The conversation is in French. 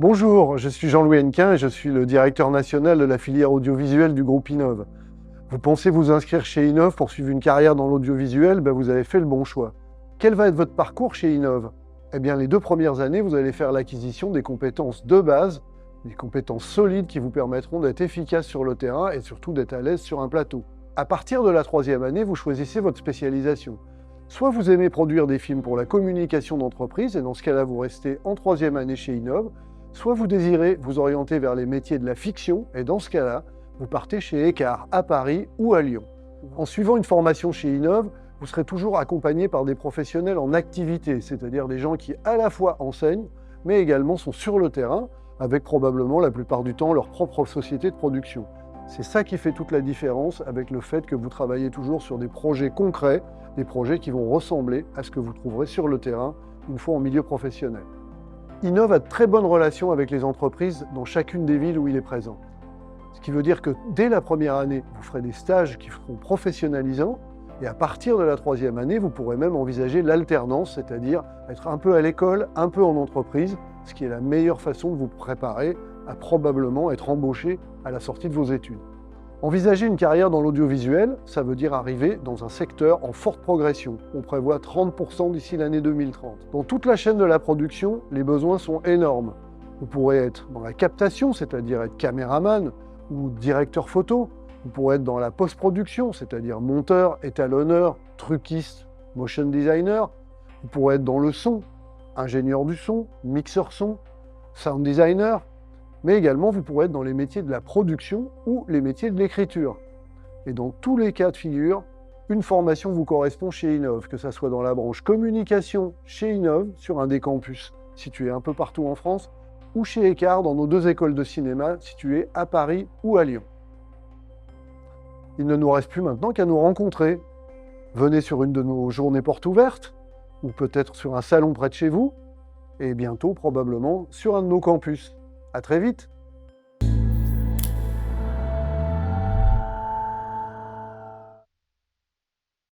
Bonjour, je suis Jean-Louis Hennequin et je suis le directeur national de la filière audiovisuelle du groupe Innov. Vous pensez vous inscrire chez Innov pour suivre une carrière dans l'audiovisuel, vous avez fait le bon choix. Quel va être votre parcours chez Innov? Eh bien, les 2 premières années, vous allez faire l'acquisition des compétences de base, des compétences solides qui vous permettront d'être efficace sur le terrain et surtout d'être à l'aise sur un plateau. À partir de la 3e année, vous choisissez votre spécialisation. Soit vous aimez produire des films pour la communication d'entreprise, et dans ce cas-là, vous restez en 3e année chez Innov, soit vous désirez vous orienter vers les métiers de la fiction, et dans ce cas-là, vous partez chez Écart, à Paris ou à Lyon. En suivant une formation chez Innov, vous serez toujours accompagné par des professionnels en activité, c'est-à-dire des gens qui à la fois enseignent, mais également sont sur le terrain, avec probablement la plupart du temps leur propre société de production. C'est ça qui fait toute la différence avec le fait que vous travaillez toujours sur des projets concrets, des projets qui vont ressembler à ce que vous trouverez sur le terrain une fois en milieu professionnel. Innov a de très bonnes relations avec les entreprises dans chacune des villes où il est présent. Ce qui veut dire que dès la première année, vous ferez des stages qui seront professionnalisants, et à partir de la 3e année, vous pourrez même envisager l'alternance, c'est-à-dire être un peu à l'école, un peu en entreprise, ce qui est la meilleure façon de vous préparer à probablement être embauché à la sortie de vos études. Envisager une carrière dans l'audiovisuel, ça veut dire arriver dans un secteur en forte progression. On prévoit 30% d'ici l'année 2030. Dans toute la chaîne de la production, les besoins sont énormes. Vous pourrez être dans la captation, c'est-à-dire être caméraman ou directeur photo. Vous pourrez être dans la post-production, c'est-à-dire monteur, étalonneur, truquiste, motion designer. Vous pourrez être dans le son, ingénieur du son, mixeur son, sound designer. Mais également, vous pourrez être dans les métiers de la production ou les métiers de l'écriture. Et dans tous les cas de figure, une formation vous correspond chez Innov, que ce soit dans la branche communication chez Innov, sur un des campus situés un peu partout en France, ou chez Écart, dans nos 2 écoles de cinéma situées à Paris ou à Lyon. Il ne nous reste plus maintenant qu'à nous rencontrer. Venez sur une de nos journées portes ouvertes, ou peut-être sur un salon près de chez vous, et bientôt probablement sur un de nos campus. À très vite!